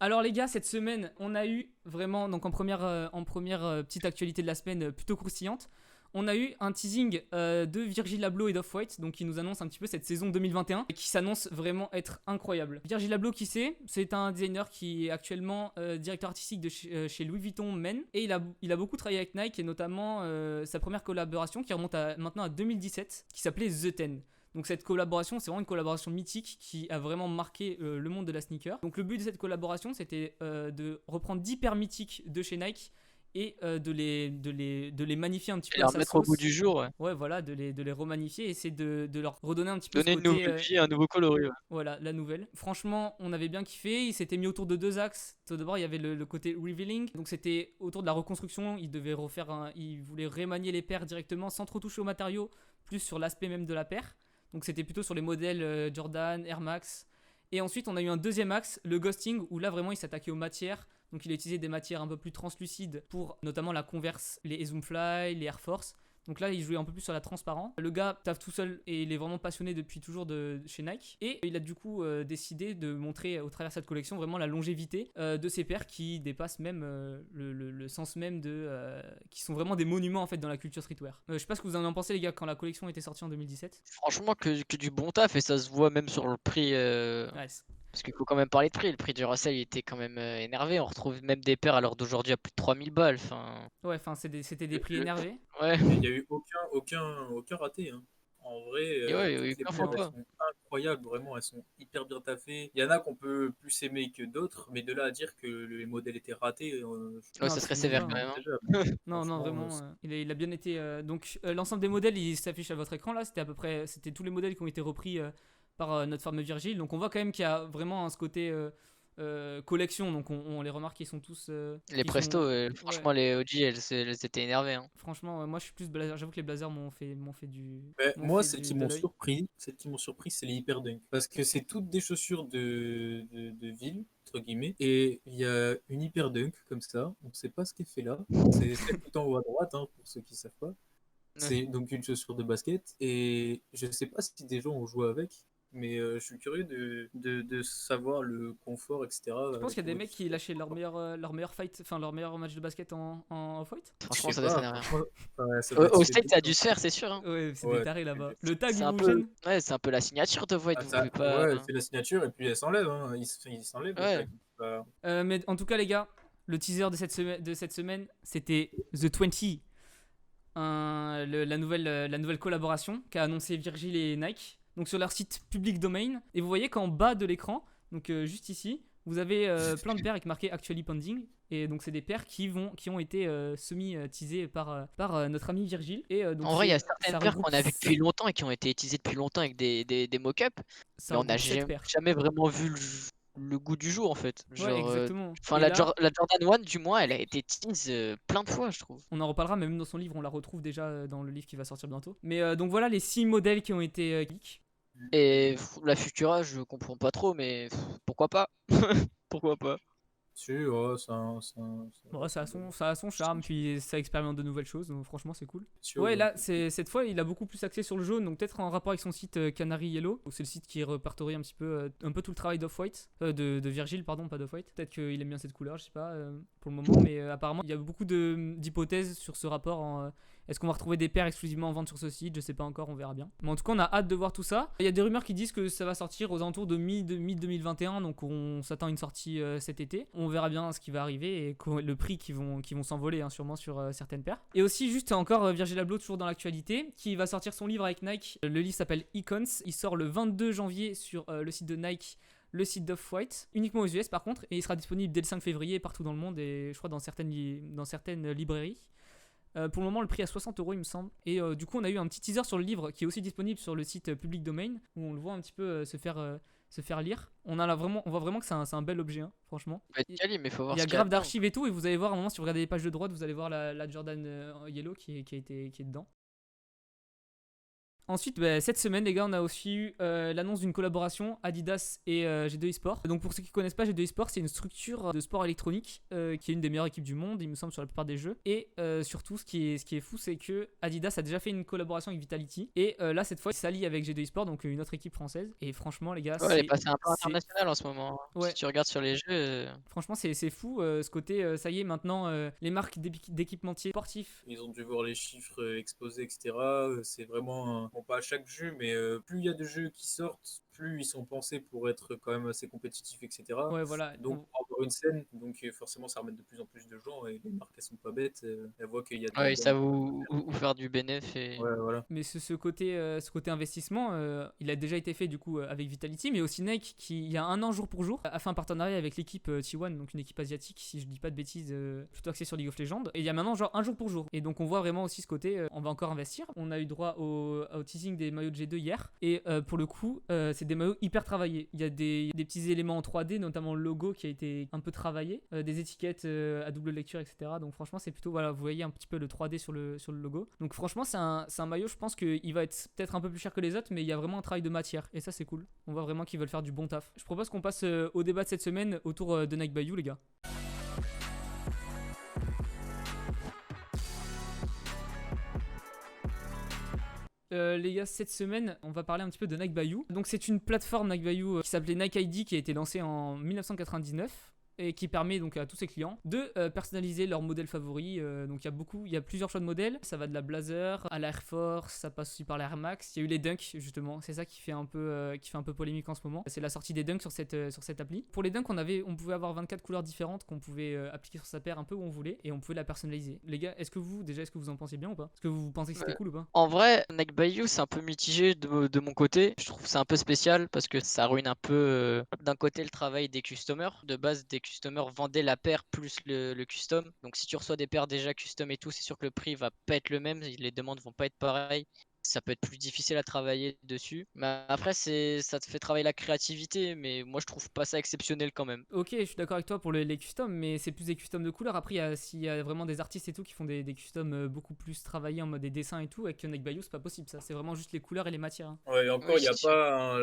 Alors les gars, cette semaine, on a eu vraiment, donc en première petite actualité de la semaine plutôt croustillante, on a eu un teasing de Virgil Abloh et d'Off-White, donc qui nous annonce un petit peu cette saison 2021, qui s'annonce vraiment être incroyable. Virgil Abloh, qui c'est un designer qui est actuellement directeur artistique de chez Louis Vuitton Men, et il a beaucoup travaillé avec Nike, et notamment sa première collaboration qui remonte maintenant à 2017, qui s'appelait The Ten. Donc cette collaboration, c'est vraiment une collaboration mythique qui a vraiment marqué le monde de la sneaker. Donc le but de cette collaboration, c'était de reprendre 10 paires mythiques de chez Nike et de les magnifier un petit Et peu les à sa remettre au goût sauce. du jour, ouais. Ouais, voilà, de les remagnifier et essayer de leur redonner un petit peu ce Donner une côté, nouvelle vie, un nouveau coloris, ouais. voilà, la nouvelle. Franchement, on avait bien kiffé. Il s'était mis autour de deux axes. Tout d'abord, il y avait le côté revealing. Donc, c'était autour de la reconstruction. Il voulait remanier les paires directement sans trop toucher aux matériaux, plus sur l'aspect même de la paire. Donc, c'était plutôt sur les modèles Jordan, Air Max. Et ensuite, on a eu un deuxième axe, le ghosting, où là, vraiment, il s'attaquait aux matières. Donc, il a utilisé des matières un peu plus translucides pour notamment la Converse, les Zoomfly, les Air Force. Donc là, il jouait un peu plus sur la transparence. Le gars taffe tout seul et il est vraiment passionné depuis toujours chez Nike. Et il a du coup décidé de montrer au travers de cette collection vraiment la longévité de ces paires qui dépassent même le sens même qui sont vraiment des monuments en fait dans la culture streetwear. Je sais pas ce que vous en pensez les gars quand la collection était sortie en 2017. Franchement, que du bon taf, et ça se voit même sur le prix. Ouais, Parce qu'il faut quand même parler de prix. Le prix du Russell, il était quand même énervé. On retrouve même des paires à l'heure d'aujourd'hui à plus de 3000 balles. Enfin, ouais, enfin c'était des prix Le- énervés. ouais. Mais il n'y a eu aucun raté, hein. En vrai, Et ouais, toutes oui, les plein paires, fois elles pas. sont incroyables, vraiment, elles sont hyper bien taffées. Il y en a qu'on peut plus aimer que d'autres, mais de là à dire que les modèles étaient ratés, je Ouais, Non, trouve ça que serait absolument c'est sévère pas, quand hein. même, inenvisageable. Non, non, Franchement, vraiment, il a bien été. Donc, l'ensemble des modèles, il s'affiche à votre écran là. C'était à peu près, c'était tous les modèles qui ont été repris par notre fameux Virgile. Donc, on voit quand même qu'il y a vraiment ce côté collection. Donc, on les remarque, ils sont tous, les ils Presto, sont, ouais. franchement, les OG, elles étaient énervées, hein. Franchement, moi, je suis plus blazer. J'avoue que les blazers mais m'ont moi, fait celles qui de m'ont l'œil. surpris, c'est les Hyperdunk. Parce que c'est toutes des chaussures de ville, entre guillemets. Et il y a une Hyperdunk comme ça. On ne sait pas ce qu'elle fait là. C'est celle tout en haut à droite, hein, pour ceux qui ne savent pas. Ouais. C'est donc une chaussure de basket. Et je ne sais pas si des gens ont joué avec. Mais je suis curieux de savoir le confort, etc. Je pense qu'il y a des autour du mecs qui sport. lâchaient leur meilleur fight, enfin leur meilleur match de basket en off-white. Je Franchement, sais ça doit être pas, énervé. franchement, ouais, ça doit Au, être au stylé State, de ça a ouf, dû hein. se faire, c'est sûr, hein. Ouais, c'est des Ouais, tarés c'est là-bas. des- Le tag, C'est il un vous peu, gêne? ouais, c'est un peu la signature de Void. Ah, Vous ça, pouvez pas. ouais, c'est la signature et puis elle s'enlève, hein. Il s'enlève le Ouais. tag. Bah, Mais en tout cas, les gars, le teaser de cette semaine, c'était The 20, la nouvelle collaboration qu'a annoncé Virgil et Nike. Donc sur leur site public domain. Et vous voyez qu'en bas de l'écran, donc juste ici, vous avez plein de paires avec marqué Actually Pending. Et donc c'est des paires qui ont été semi-teasées par notre ami Virgil. Et donc En vrai, il y a certaines ça paires regroupe, qu'on a vues depuis longtemps et qui ont été utilisées depuis longtemps avec des mock-ups, ça mais on n'a regroupe 7 paires. jamais vraiment vu le goût du jour en fait. Ouais, Genre, exactement. enfin, Et là, La Jordan 1, du moins, elle a été tease plein de fois, je trouve. on en reparlera, mais même dans son livre, on la retrouve déjà dans le livre qui va sortir bientôt. Mais donc voilà les 6 modèles qui ont été leaks. Et la Futura, je comprends pas trop, mais pourquoi pas? Pourquoi pas? si, ouais, Bon, c'est un bon ça a son charme, style. puis ça expérimente de nouvelles choses, donc franchement c'est cool. Sûr, Ouais, donc, là, cette fois, il a beaucoup plus axé sur le jaune, donc peut-être en rapport avec son site Canary Yellow, où c'est le site qui répertorie un peu tout le travail d'Off-White, de Virgil, pardon, pas d'Off-White. Peut-être qu'il aime bien cette couleur, je sais pas, pour le moment, mais apparemment, il y a beaucoup d'hypothèses sur ce rapport. Est-ce qu'on va retrouver des paires exclusivement en vente sur ce site? Je sais pas encore, on verra bien. Mais en tout cas, on a hâte de voir tout ça. Il y a des rumeurs qui disent que ça va sortir aux alentours de mi-2021, donc on s'attend à une sortie cet été. On verra bien ce qui va arriver et le prix qui vont s'envoler, hein, sûrement sur certaines paires. Et aussi, juste encore Virgil Abloh, toujours dans l'actualité, qui va sortir son livre avec Nike. Le livre s'appelle Icons. Il sort le 22 janvier sur le site de Nike, le site d'Off-White, uniquement aux US par contre, et il sera disponible dès le 5 février partout dans le monde et je crois dans certaines librairies. Pour le moment, le prix est à 60 €, il me semble. Et du coup, on a eu un petit teaser sur le livre qui est aussi disponible sur le site public domain où on le voit un petit peu se faire lire. On voit vraiment que c'est un bel objet, hein, franchement. Il va être quali, mais faut Il voir y a ce qu'il y a grave dedans. d'archives et tout, et vous allez voir à un moment, si vous regardez les pages de droite, vous allez voir la Jordan Yellow qui est dedans. Ensuite, cette semaine, les gars, on a aussi eu l'annonce d'une collaboration Adidas et G2 eSport. Donc, pour ceux qui ne connaissent pas, G2 eSport, c'est une structure de sport électronique qui est une des meilleures équipes du monde, il me semble, sur la plupart des jeux. Et surtout, ce qui est fou, c'est que Adidas a déjà fait une collaboration avec Vitality. Et là, cette fois, il s'allie avec G2 eSport, donc une autre équipe française. Et franchement, les gars, Ouais, elle est passée un peu internationale en ce moment. Ouais. Si tu regardes sur les jeux. Franchement, c'est fou ce côté. Ça y est, maintenant, les marques d'équipementiers sportifs. Ils ont dû voir les chiffres explosés, etc. C'est vraiment, bon, pas à chaque jeu, mais plus il y a de jeux qui sortent, plus ils sont pensés pour être quand même assez compétitifs, etc. Ouais, voilà. Donc, pour avoir une scène, donc forcément, ça ramène de plus en plus de gens et les marques, elles sont pas bêtes. Elles voient qu'il y a de Ouais, ils savent où où faire du bénéf. Et... Ouais, voilà. Mais ce côté investissement, il a déjà été fait du coup avec Vitality, mais aussi Nike qui, il y a un an jour pour jour, a fait un partenariat avec l'équipe T1, donc une équipe asiatique, si je dis pas de bêtises, plutôt axée sur League of Legends. Et il y a maintenant genre un jour pour jour. Et donc on voit vraiment aussi ce côté, on va encore investir. On a eu droit au teasing des maillots de G2 hier. Et pour le coup, c'est des maillots hyper travaillés. Il y a des petits éléments en 3D, notamment le logo qui a été un peu travaillé, des étiquettes à double lecture, etc. Donc franchement, c'est plutôt, voilà, vous voyez un petit peu le 3D sur le logo. Donc franchement, c'est un maillot, je pense qu'il va être peut-être un peu plus cher que les autres, mais il y a vraiment un travail de matière. Et ça, c'est cool. On voit vraiment qu'ils veulent faire du bon taf. Je propose qu'on passe au débat de cette semaine autour de Nike by You, les gars. Les gars, cette semaine, on va parler un petit peu de Nike by You. Donc, c'est une plateforme Nike by You qui s'appelait Nike ID qui a été lancée en 1999. Et qui permet donc à tous ses clients de personnaliser leur modèle favori. Donc il y a plusieurs choix de modèles. Ça va de la Blazer à la Air Force, ça passe aussi par la Air Max. Il y a eu les Dunk justement, c'est ça qui fait un peu polémique en ce moment. C'est la sortie des Dunk sur cette appli. Pour les Dunk, on pouvait avoir 24 couleurs différentes qu'on pouvait appliquer sur sa paire un peu où on voulait et on pouvait la personnaliser. Les gars, est-ce que vous en pensez bien ou pas? Est-ce que vous pensez que c'était cool ou pas? En vrai, Nike by You, c'est un peu mitigé de mon côté. Je trouve que c'est un peu spécial parce que ça ruine un peu d'un côté le travail des customers. De base, des customers vendaient la paire plus le custom. Donc si tu reçois des paires déjà custom et tout, c'est sûr que le prix va pas être le même. Les demandes vont pas être pareilles. Ça peut être plus difficile à travailler dessus. Mais après, ça te fait travailler la créativité. Mais moi, je trouve pas ça exceptionnel quand même. Ok, je suis d'accord avec toi pour les customs, mais c'est plus des customs de couleurs. Après, s'il y a vraiment des artistes et tout qui font des customs beaucoup plus travaillés en mode des dessins et tout, avec Nike by You, c'est pas possible ça. C'est vraiment juste les couleurs et les matières. Hein. Ouais, et encore, Oui, il n'y a c'est sûr. pas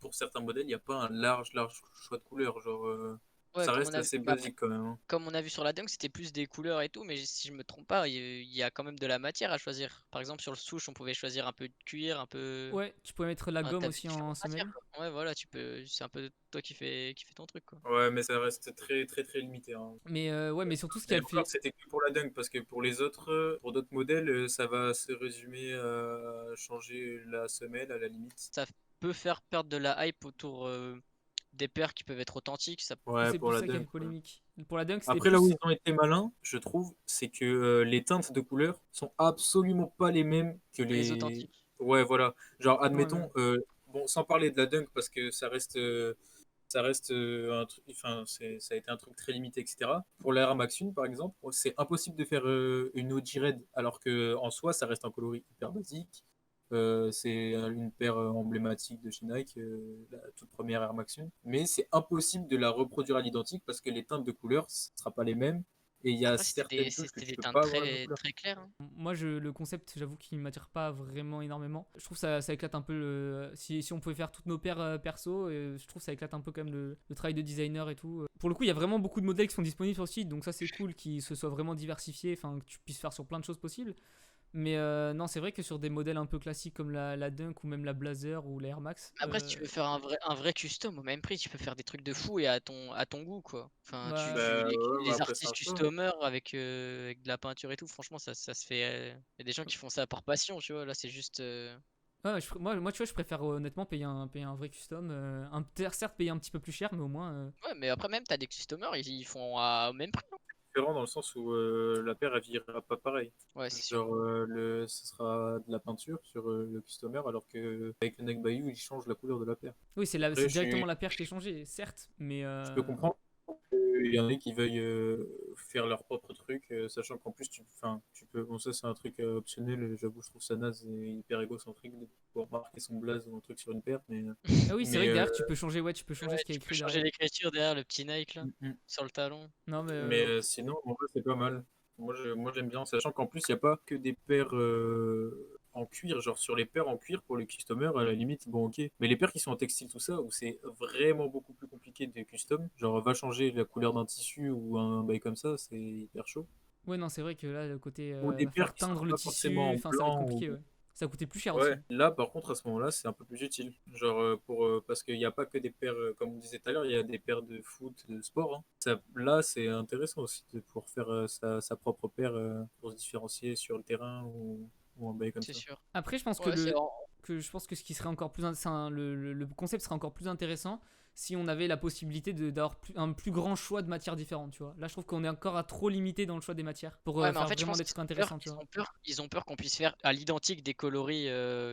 pour certains modèles, il n'y a pas un large choix de couleurs. Genre, Ouais, ça reste assez basique quand même. Hein. comme on a vu sur la Dunk, c'était plus des couleurs et tout, mais si je me trompe pas, il y a quand même de la matière à choisir. Par exemple, sur le souche, on pouvait choisir un peu de cuir, un peu. Ouais, tu pouvais mettre la Enfin, gomme t'avais aussi en différentes matières, semelle. quoi. Ouais, voilà, c'est un peu toi qui fait ton truc, quoi. Ouais, mais ça reste très très très limité. Hein. Mais ouais, mais surtout ce Et qu'elle fait. encore, c'était que pour la Dunk, parce que pour les autres, pour d'autres modèles, ça va se résumer à changer la semelle à la limite. Ça peut faire perdre de la hype autour des paires qui peuvent être authentiques. Ça... Ouais, C'est pour plus la ça qui a fait Dunk. Ouais. polémique. Pour la Dunk, c'était Après, là où plus. ils ont été malins, je trouve, c'est que les teintes de couleurs sont absolument pas les mêmes que Les les. authentiques. Ouais, voilà. Genre, Ouais, ouais. admettons, bon, sans parler de la Dunk, parce que ça reste un truc, enfin, ça a été un truc très limité, etc. Pour la Air Max 1, par exemple, c'est impossible de faire une OG Red, alors que en soi, ça reste un coloris hyper basique. C'est une paire emblématique de chez Nike, la toute première Air Max 1. Mais c'est impossible de la reproduire à l'identique parce que les teintes de couleurs ne seront pas les mêmes. Et il y a Après, certaines touches que c'était tu des peux teintes pas avoir la même très, couleur. très claires. Hein. Moi, le concept, j'avoue qu'il m'attire pas vraiment énormément. Je trouve ça éclate un peu si on pouvait faire toutes nos paires perso, je trouve ça éclate un peu quand même le travail de designer et tout. Pour le coup, il y a vraiment beaucoup de modèles qui sont disponibles sur le site, donc ça c'est cool qu'ils se soient vraiment diversifiés, enfin que tu puisses faire sur plein de choses possibles. Mais non, c'est vrai que sur des modèles un peu classiques comme la Dunk ou même la Blazer ou la Air Max. Après, si tu veux faire un vrai custom au même prix, tu peux faire des trucs de fou et à ton goût, quoi. Enfin, Bah, Bah, ouais, bah les après, c'est un artistes choix. customers avec de la peinture et tout, franchement, ça se fait. Il y a des gens qui font ça par passion, tu vois. Là, c'est juste. ouais, moi, tu vois, je préfère honnêtement payer un vrai custom. Certes, payer un petit peu plus cher, mais au moins. Ouais, mais après, même, t'as des customers, ils font au même prix. Hein. Différent dans le sens où la paire, elle vieillira pas pareil. Ouais, c'est sûr. Genre, ce sera de la peinture sur le customer, alors que avec le Neck Bayou, il change la couleur de la paire. Oui, c'est Après, directement la paire qui est changée, certes, mais. je peux comprendre qu'il y en a qui veuillent faire leur propre truc, sachant qu'en plus, tu peux. Bon, ça, c'est un truc optionnel, j'avoue, je trouve ça naze et hyper égocentrique de pouvoir marquer son blaze ou un truc sur une paire, mais. Ah oui, c'est vrai mais que derrière, tu peux changer, ouais, tu peux changer Ouais, ce qui est tu peux écrit changer derrière. l'écriture derrière le petit Nike là, mm, mm. sur le talon. Non, mais. Mais sinon, en vrai, c'est pas mal. Moi, j'aime bien, sachant qu'en plus, il n'y a pas que des paires en cuir, genre sur les paires en cuir pour les customers, à la limite, bon, ok. Mais les paires qui sont en textile, tout ça, où c'est vraiment beaucoup plus compliqué de custom, genre va changer la couleur d'un tissu ou un bail comme ça, c'est hyper chaud. Ouais, non, c'est vrai que là, le côté Ou des va paires falloir qui sont teindre le pas forcément tissu, en enfin, ça va être blanc compliqué, ou ouais. Ça va coûter plus cher aussi. ouais, là par contre à ce moment-là c'est un peu plus utile. Genre parce qu'il n'y a pas que des paires, comme on disait tout à l'heure, il y a des paires de foot, de sport, hein. Là c'est intéressant aussi de pouvoir faire sa propre paire pour se différencier sur le terrain ou un bail comme C'est ça. sûr. Après, je pense que Ouais, c'est je pense que ce qui serait encore plus, le concept serait encore plus intéressant si on avait la possibilité d'avoir un plus grand choix de matières différentes, tu vois. Là, je trouve qu'on est encore à trop limité dans le choix des matières pour Ouais, mais en faire fait, je vraiment pense des qu'ils trucs ont peur, intéressants, tu vois. ils ont peur qu'on puisse faire à l'identique des coloris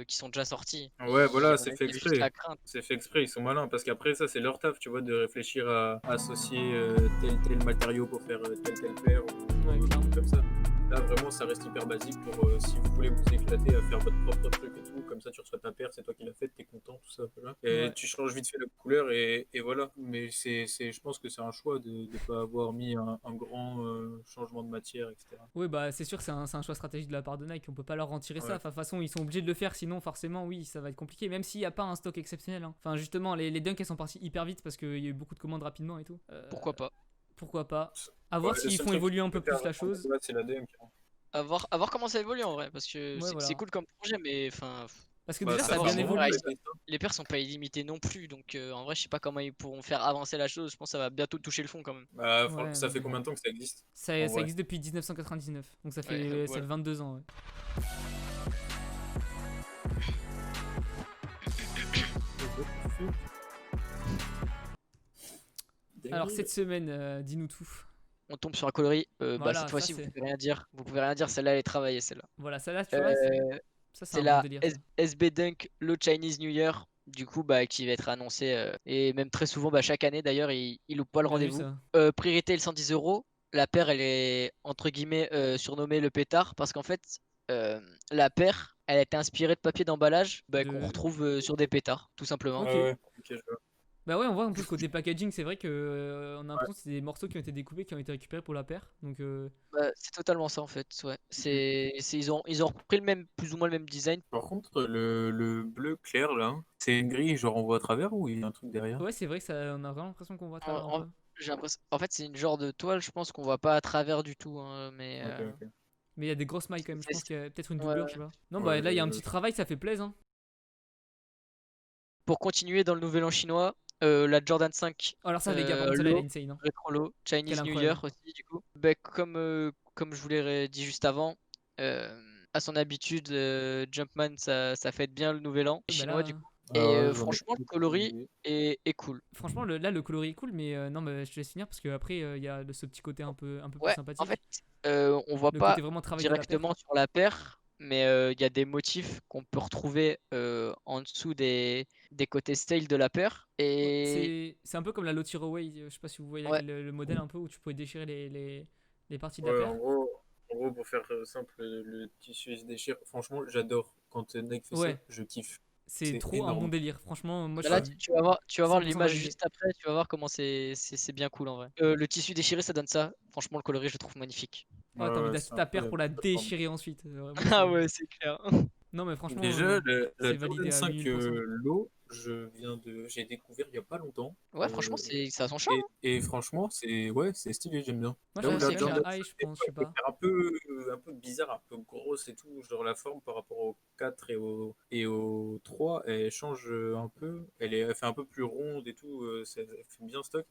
qui sont déjà sortis. Ouais, voilà, À mon c'est avis, fait il y a juste la exprès. crainte. C'est fait exprès, ils sont malins parce qu'après ça c'est leur taf, tu vois, de réfléchir à associer tel matériau pour faire telle paire Ouais, ou clairement. comme ça. Là vraiment ça reste hyper basique pour si vous voulez vous éclater à faire votre propre truc et tout, comme ça tu reçois ta paire, c'est toi qui l'as faite, t'es content, tout ça, voilà. Et Ouais. tu changes vite fait la couleur et voilà. Mais je pense que c'est un choix de ne pas avoir mis un grand changement de matière, etc. Oui, bah c'est sûr que c'est un choix stratégique de la part de Nike, on peut pas leur en tirer ça. Ouais. Enfin, de toute façon, ils sont obligés de le faire, sinon forcément, oui, ça va être compliqué, même s'il n'y a pas un stock exceptionnel, hein. Enfin, justement, les dunks, elles sont parties hyper vite parce qu'il y a eu beaucoup de commandes rapidement et tout. Pourquoi pas? Pourquoi pas. À Ouais, voir le s'ils seul font truc évoluer un qui peut peu faire plus la chose. là, c'est la dunk, hein. À voir comment ça évolue en vrai, parce que Ouais, c'est voilà. cool comme projet, mais enfin, Parce que Bah, déjà, ça ça a fait un bien moment que ouais, ça évolué. existe, hein. les paires sont pas illimitées non plus, donc en vrai, je sais pas comment ils pourront faire avancer la chose. Je pense que ça va bientôt toucher le fond quand même. Bah, Ouais, ça non, fait mais combien de temps que ça existe? ça, En ça vrai. existe depuis 1999, donc ça Ouais, fait, ça fait voilà. 22 ans, ouais. Alors, cette semaine, dis-nous tout. On tombe sur un coloris. Bah, Voilà, cette ça fois-ci, vous c'est. pouvez rien dire. Vous pouvez rien dire. Celle-là, elle est travaillée, celle-là. Voilà, ça là, tu vois, Euh, ça c'est c'est un bon la délire, ça. SB Dunk Low Chinese New Year. Du coup, bah, qui va être annoncé. Et même très souvent, bah, chaque année d'ailleurs, il loupe pas le Bien vu rendez-vous. ça. Prix retail 110 €. La paire, elle est entre guillemets surnommée le pétard parce qu'en fait, euh, la paire, elle a été inspirée de papier d'emballage bah, qu'on De. retrouve sur des pétards, tout simplement. Ok. Ouais, ouais, ok, je vois. Bah ouais, on voit un peu le côté packaging, c'est vrai que on a Ouais. l'impression que c'est des morceaux qui ont été découpés, qui ont été récupérés pour la paire. Donc Bah, c'est totalement ça en fait. Ouais. Ils ont repris plus ou moins le même design. Par contre, le bleu clair là, c'est une grille, genre on voit à travers ou il y a un truc derrière? ouais, c'est vrai que ça, on a vraiment l'impression qu'on voit à En, travers un en- peu. j'ai l'impression. En fait, c'est une genre de toile, je pense qu'on voit pas à travers du tout, hein, mais Ok, ok. Mais il y a des grosses mailles quand même. Je pense c'est- qu'il y a peut-être une ouais, doublure, je ouais. sais pas. Non, bah Ouais, là il y a un petit travail, ça fait plaisir, hein. Pour continuer dans le nouvel an chinois, la Jordan 5 Alors ça, les gars, par contre, celle-là elle est low, insane, hein. rétro low, Quelle Chinese New incroyable. Year aussi du coup. Bah, comme je vous l'ai dit juste avant, à son habitude, Jumpman ça fête bien le nouvel an Bah chinois du là, coup. Ah Et ouais, j'en ai franchement, le aucune coloris idée. est cool. franchement, là le coloris est cool, mais non, bah, je te laisse finir parce qu'après il y a ce petit côté un peu plus Ouais, en fait, sympathique. on voit Le pas côté vraiment travail de la paire. directement sur la paire, mais il y a des motifs qu'on peut retrouver en dessous des côtés style de la paire. Ouais, Et c'est un peu comme la Low Tiro Way, je sais pas si vous voyez ouais, le modèle un peu où tu pouvais déchirer les parties de la Ouais, paire. en gros, pour faire simple, le tissu se déchire. Franchement, j'adore. Quand Nike fait ça, Ouais, je kiffe. c'est C'est trop un bon énorme. délire. Franchement, moi je bah là, Ouais. suis tu vas voir 100% l'image validé. juste après, tu vas voir comment c'est bien cool en vrai. Le tissu déchiré, ça donne ça. Franchement, le coloris, je le trouve magnifique. Oh, Ouais, t'as envie ouais, d'acheter c'est ta paire pour incroyable. la déchirer ensuite. Vraiment, Ah c'est. ouais, c'est clair. Non, mais franchement, Déjà, c'est la validé Jordan à 5 8000%. Low, j'ai découvert il y a pas longtemps. Ouais, franchement, ça a son charme. Et franchement, c'est stylé, j'aime bien. Moi, Là où Ouais, j'aimerais la c'est même clair. la Jordan high, 5, je des pense, fois, je sais elle peut pas. faire un peu bizarre, un peu grosse et tout. Genre la forme par rapport au 4 et au 3, elle change un peu. Elle fait un peu plus ronde et tout. Elle fait bien stock.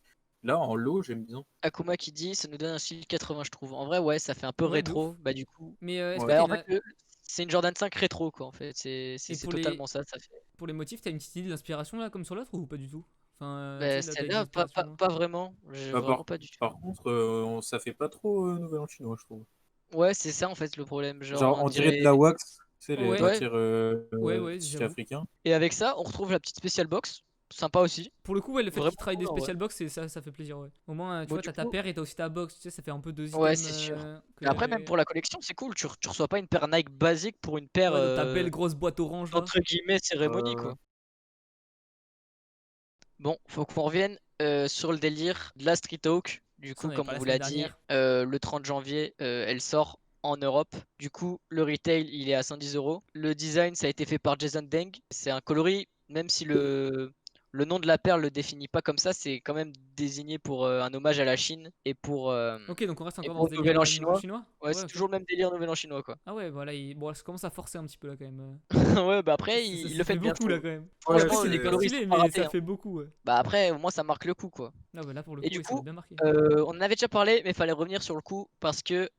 Là, en low, j'aime bien. Akuma qui dit, ça nous donne un style 80, je trouve. En vrai, ouais, ça fait un peu Ouais, de rétro. ouf. Bah, du coup, Mais est-ce que Ouais. t'as bah, en une. fait, c'est une Jordan 5 rétro, quoi, en fait. Et C'est totalement ça, ça fait. pour les motifs, t'as une petite idée d'inspiration là, comme sur l'autre, ou pas du tout? Enfin, tu Bah, sais, là, t'as des celle-là, inspirations. pas vraiment. Bah, Vraiment pas du tout. par contre, ça fait pas trop Nouvel An chinois, je trouve. Ouais, c'est ça, en fait, le problème. Genre, Genre, on on dirait de la dirait. wax, tu sais, les Ouais, Ouais, matières ouais, tissu j'avoue. africain. et avec ça, on retrouve la petite special box. Sympa aussi. Pour le coup, ouais, le fait Vraiment qu'ils travaillent des cool, en vrai. special box, ça fait plaisir, ouais. Au moins, tu Bon, vois, du t'as ta coup, paire et t'as aussi ta box, tu sais, ça fait un peu deux ouais, items c'est sûr. que Mais après, même les. pour la collection, c'est cool. Tu reçois pas une paire Nike basique pour une paire, Ouais, dans ta belle grosse boîte orange là. entre guillemets, cérémonie, Euh, quoi. Bon, faut qu'on revienne sur le délire de la Street Hawk. Du Ça, on coup, avait comme on parlé la vous semaine l'a dit, dernière. le 30 janvier, elle sort. en Europe. Du coup, le retail, il est à 110 €. Le design, ça a été fait par Jason Deng. C'est un coloris, même si le nom de la perle le définit pas comme ça, c'est quand même désigné pour un hommage à la Chine Ok, donc on reste et encore dans pour ce le délire nouvel an nouvel chinois. chinois. Ouais, Ouais, c'est ok. toujours le même délire nouvel an chinois, quoi. Ah ouais, voilà, bon, ça commence à forcer un petit peu là quand même. Ouais, bah après, Ça, il ça le fait fait bien, je beaucoup là trouve. quand même. Ouais, Après, Franchement, c'est les c'est coloris sont stylé, pas mais ratés, ça hein. fait beaucoup. Ouais. Bah après, au moins, ça marque le coup, quoi. Ah bah là pour le Et coup, du oui, ça doit coup, bien marquer. on en avait déjà parlé, mais il fallait revenir sur le coup parce que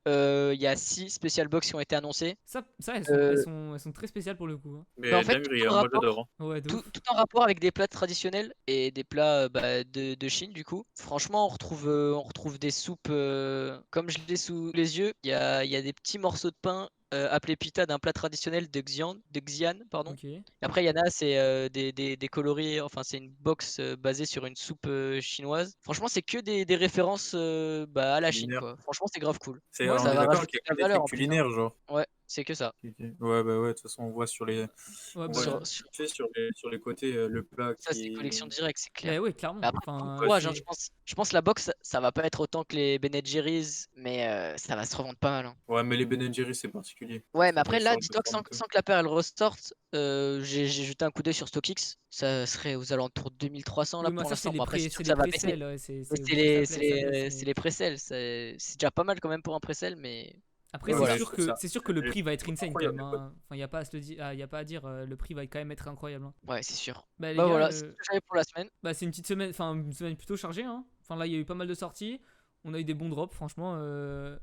il y a 6 special box qui ont été annoncées. Ça Euh, elles sont très spéciales pour le coup. Hein. mais en Mais fait, tout dinguerie, en hein, moi rapport, j'adore. Ouais, de ouf. tout en rapport avec des plats traditionnels et des plats de Chine, du coup. Franchement, on retrouve des soupes, comme je l'ai sous les yeux. Il y a des petits morceaux de pain appelés pita d'un plat traditionnel de Xi'an, pardon. Ok. Et après, il y en a, c'est des coloris, enfin, c'est une box basée sur une soupe chinoise. Franchement, c'est que des références à la Chine, Culinaire. quoi. Franchement, c'est grave cool. Ouais, On Ça est va d'accord rajouter qu'il y a de que la des valeur trucs en plus, hein. culinaires, genre. Ouais, c'est que ça. Ok. Ouais, bah ouais, de toute façon, on voit sur les. ouais, On bah, voit Sur, sur- tu sais, sur les côtés le plat Ça, c'est collection qui directe, c'est clair. bah ouais, clairement. Mais après, bon Enfin, courage, hein, c'est. je pense la box, ça va pas être autant que les Ben Jerry's, mais ça va se revendre pas mal, hein. est. Ouais, mais les Ben Jerry, c'est particulier. Ouais, mais C'est après, sur là, le dis-toi que forme et tout. sans que la paire elle ressorte, j'ai jeté un coup d'œil sur StockX. Ça serait aux alentours de 2300 là Oui, moi pour ça c'est l'instant. Bon, après, c'est sûr c'est que les ça va baisser. pré-sales, ouais, Mais c'est obligé que ça baisse. c'est Mais les pré-sales. C'est déjà pas mal quand même pour un pré-sale, mais après, Ouais, c'est voilà. mais je sûr trouve que ça le prix va être insane quand même. incroyable, quoi. Hein. Enfin, y a pas à se le dire, y a pas à dire, le prix va quand même être incroyable. Hein. Ouais, c'est sûr. Bah les Bah gars, voilà, c'est tout ce que j'avais pour la semaine. bah c'est une petite semaine, enfin une semaine plutôt chargée. Hein. Enfin là, il y a eu pas mal de sorties. On a eu des bons drops, franchement.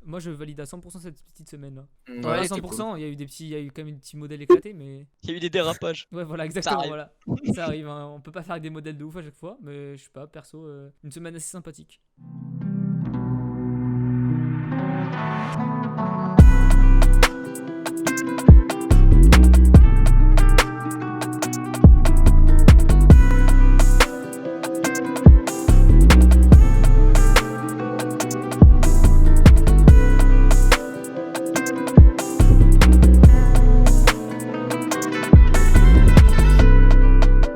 Moi, je valide à 100% cette petite semaine là. Enfin, pas Ouais, à c'était cool. 100%, il y a eu quand même des petits modèles éclatés, mais Il y a eu des dérapages. ouais, voilà, Ça exactement, arrive. voilà. Ça arrive, hein. On peut pas faire avec des modèles de ouf à chaque fois, mais je sais pas, perso, une semaine assez sympathique.